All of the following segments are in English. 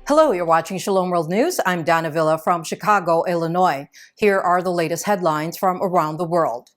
Hello, you're watching Shalom World News. I'm Dana Villa from Chicago, Illinois. Here are the latest headlines from around the world.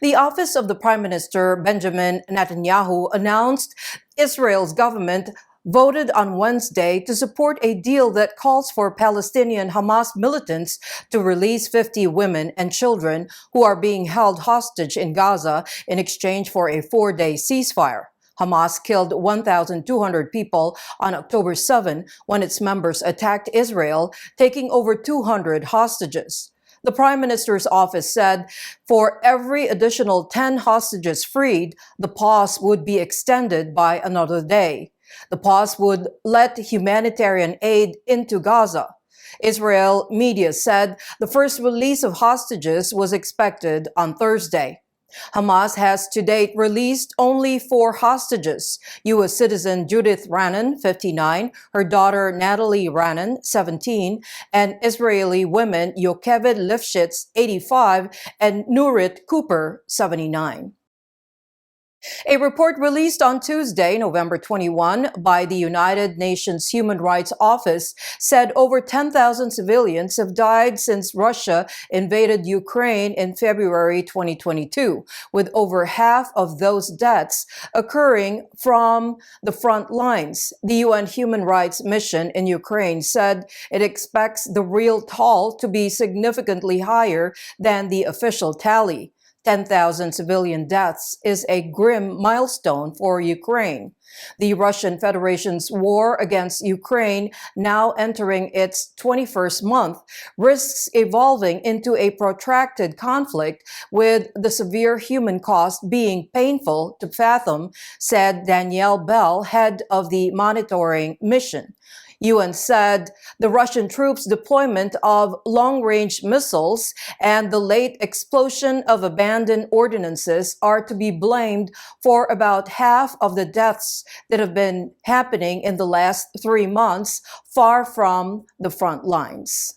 The office of the Prime Minister Benjamin Netanyahu announced Israel's government voted on Wednesday to support a deal that calls for Palestinian Hamas militants to release 50 women and children who are being held hostage in Gaza in exchange for a 4-day ceasefire. Hamas killed 1,200 people on October 7 when its members attacked Israel, taking over 200 hostages. The Prime Minister's office said for every additional 10 hostages freed, the pause would be extended by another day. The pause would let humanitarian aid into Gaza. Israel media said the first release of hostages was expected on Thursday. Hamas has to date released only 4 hostages: U.S. citizen Judith Ranan, 59, her daughter Natalie Ranan, 17, and Israeli women Yocheved Lifshitz, 85, and Nurit Cooper, 79. A report released on Tuesday, November 21, by the United Nations Human Rights Office said over 10,000 civilians have died since Russia invaded Ukraine in February 2022, with over half of those deaths occurring from the front lines. The UN Human Rights Mission in Ukraine said it expects the real toll to be significantly higher than the official tally. 10,000 civilian deaths is a grim milestone for Ukraine. The Russian Federation's war against Ukraine, now entering its 21st month, risks evolving into a protracted conflict, with the severe human cost being painful to fathom, said Danielle Bell, head of the monitoring mission. UN said the Russian troops' deployment of long-range missiles and the late explosion of abandoned ordinances are to be blamed for about half of the deaths that have been happening in the last 3 months, far from the front lines.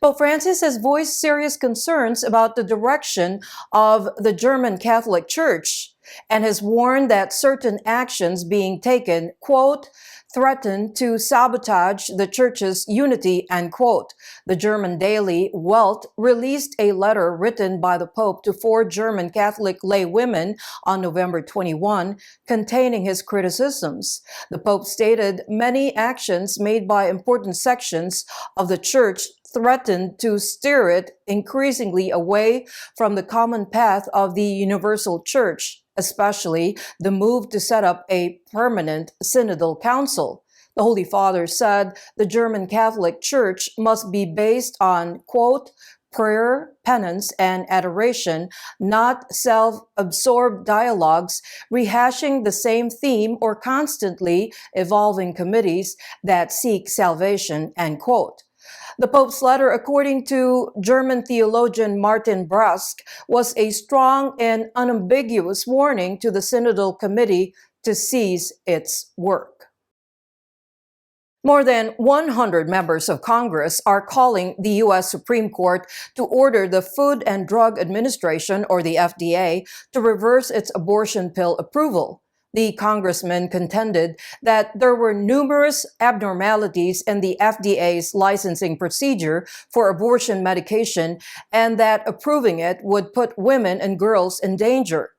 Pope Francis has voiced serious concerns about the direction of the German Catholic Church and has warned that certain actions being taken, quote, threaten to sabotage the Church's unity, end quote. The German daily Welt released a letter written by the Pope to 4 German Catholic lay women on November 21, containing his criticisms. The Pope stated many actions made by important sections of the Church threatened to steer it increasingly away from the common path of the universal Church, especially the move to set up a permanent synodal council. The Holy Father said the German Catholic Church must be based on, quote, prayer, penance, and adoration, not self-absorbed dialogues rehashing the same theme or constantly evolving committees that seek salvation, end quote. The Pope's letter, according to German theologian Martin Brusk, was a strong and unambiguous warning to the Synodal Committee to cease its work. More than 100 members of Congress are calling the U.S. Supreme Court to order the Food and Drug Administration, or the FDA, to reverse its abortion pill approval. The congressman contended that there were numerous abnormalities in the FDA's licensing procedure for abortion medication and that approving it would put women and girls in danger.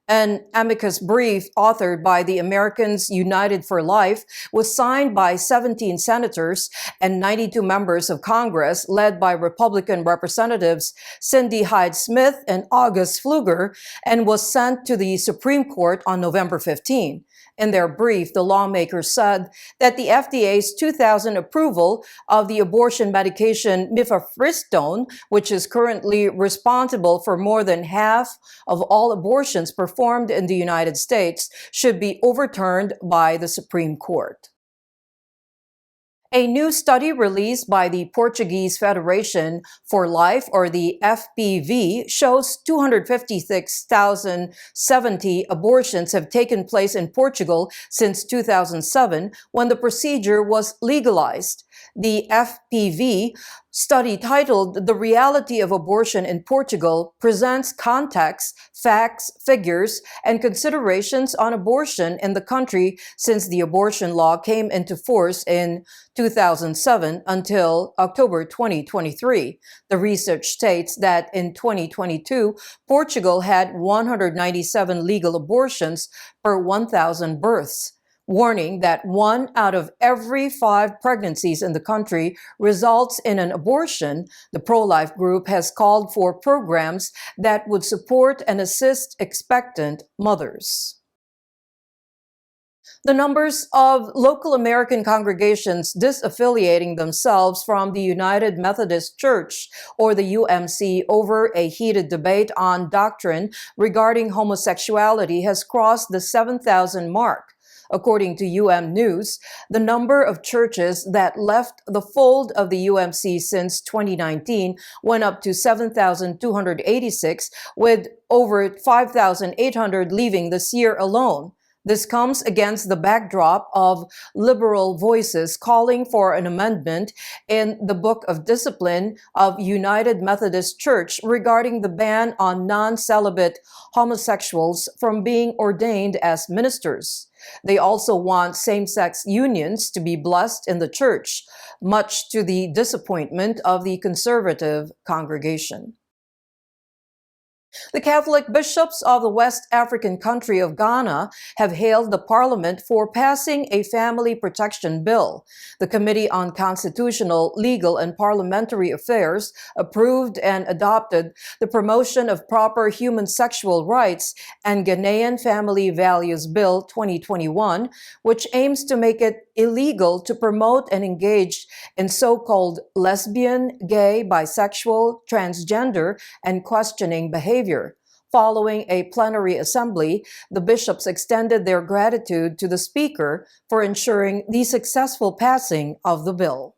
An amicus brief authored by the Americans United for Life was signed by 17 senators and 92 members of Congress, led by Republican Representatives Cindy Hyde-Smith and August Pfluger, and was sent to the Supreme Court on November 15. In their brief, the lawmakers said that the FDA's 2000 approval of the abortion medication mifepristone, which is currently responsible for more than half of all abortions performed in the United States, should be overturned by the Supreme Court. A new study released by the Portuguese Federation for Life, or the FPV, shows 256,070 abortions have taken place in Portugal since 2007, when the procedure was legalized. The FPV study titled "The Reality of Abortion in Portugal" presents context, facts, figures, and considerations on abortion in the country since the abortion law came into force in 2007 until October 2023. The research states that in 2022, Portugal had 197 legal abortions per 1,000 births, warning that 1 out of every 5 pregnancies in the country results in an abortion. The pro-life group has called for programs that would support and assist expectant mothers. The numbers of local American congregations disaffiliating themselves from the United Methodist Church, or the UMC, over a heated debate on doctrine regarding homosexuality has crossed the 7,000 mark. According to UM News, the number of churches that left the fold of the UMC since 2019 went up to 7,286, with over 5,800 leaving this year alone. This comes against the backdrop of liberal voices calling for an amendment in the Book of Discipline of United Methodist Church regarding the ban on non-celibate homosexuals from being ordained as ministers. They also want same-sex unions to be blessed in the church, much to the disappointment of the conservative congregation. The Catholic bishops of the West African country of Ghana have hailed the parliament for passing a family protection bill. The Committee on Constitutional, Legal, and Parliamentary Affairs approved and adopted the Promotion of Proper Human Sexual Rights and Ghanaian Family Values Bill 2021, which aims to make it illegal to promote and engage in so-called lesbian, gay, bisexual, transgender, and questioning behavior. Following a plenary assembly, the bishops extended their gratitude to the Speaker for ensuring the successful passing of the bill.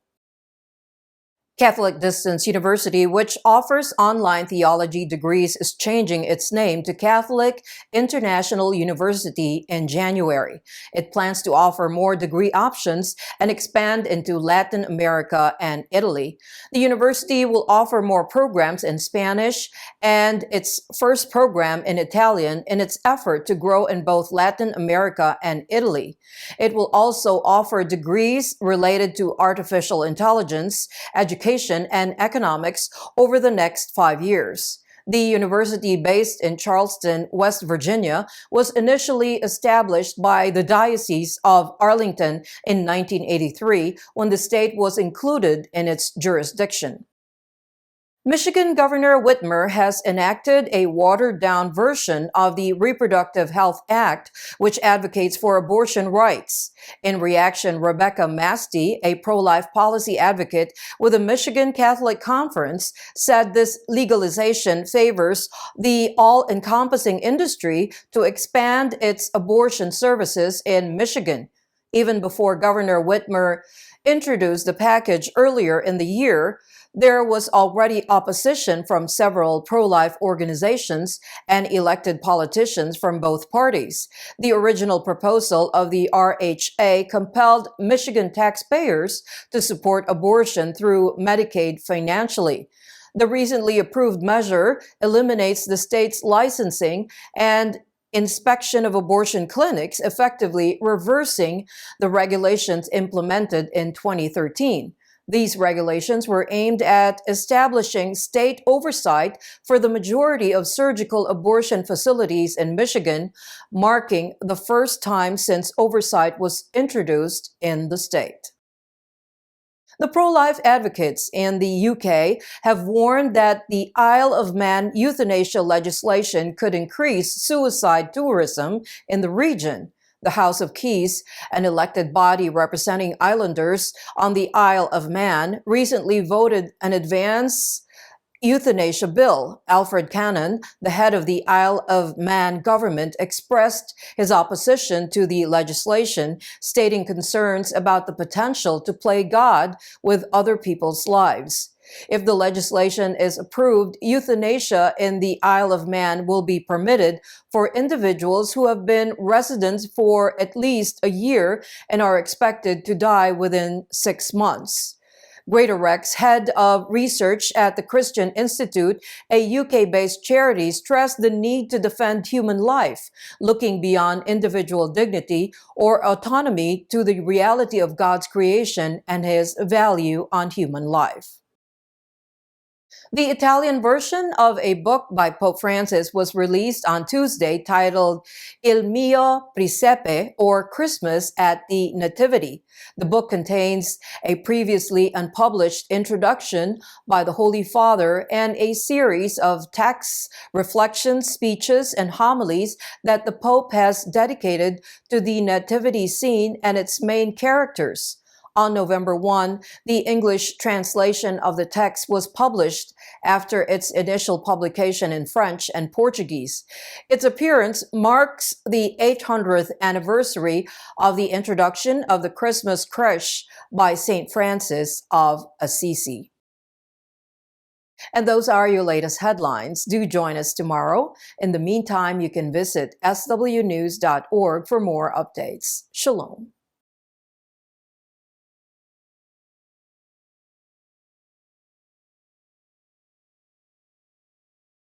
Catholic Distance University, which offers online theology degrees, is changing its name to Catholic International University in January. It plans to offer more degree options and expand into Latin America and Italy. The university will offer more programs in Spanish and its first program in Italian in its effort to grow in both Latin America and Italy. It will also offer degrees related to artificial intelligence, education, and economics over the next 5 years. The university, based in Charleston, West Virginia, was initially established by the Diocese of Arlington in 1983 when the state was included in its jurisdiction. Michigan Governor Whitmer has enacted a watered-down version of the Reproductive Health Act, which advocates for abortion rights. In reaction, Rebecca Mastey, a pro-life policy advocate with the Michigan Catholic Conference, said this legalization favors the all-encompassing industry to expand its abortion services in Michigan. Even before Governor Whitmer introduced the package earlier in the year, there was already opposition from several pro-life organizations and elected politicians from both parties. The original proposal of the RHA compelled Michigan taxpayers to support abortion through Medicaid financially. The recently approved measure eliminates the state's licensing and inspection of abortion clinics, effectively reversing the regulations implemented in 2013. These regulations were aimed at establishing state oversight for the majority of surgical abortion facilities in Michigan, marking the first time since oversight was introduced in the state. The pro-life advocates in the UK have warned that the Isle of Man euthanasia legislation could increase suicide tourism in the region. The House of Keys, an elected body representing islanders on the Isle of Man, recently voted an advance euthanasia bill. Alfred Cannon, the head of the Isle of Man government, expressed his opposition to the legislation, stating concerns about the potential to play God with other people's lives. If the legislation is approved, euthanasia in the Isle of Man will be permitted for individuals who have been residents for at least a year and are expected to die within 6 months. Greater Rex, head of research at the Christian Institute, a UK-based charity, stressed the need to defend human life, looking beyond individual dignity or autonomy to the reality of God's creation and his value on human life. The Italian version of a book by Pope Francis was released on Tuesday titled Il mio Presepe, or Christmas at the Nativity. The book contains a previously unpublished introduction by the Holy Father and a series of texts, reflections, speeches, and homilies that the Pope has dedicated to the nativity scene and its main characters. On November 1, the English translation of the text was published after its initial publication in French and Portuguese. Its appearance marks the 800th anniversary of the introduction of the Christmas crèche by St. Francis of Assisi. And those are your latest headlines. Do join us tomorrow. In the meantime, you can visit swnews.org for more updates. Shalom.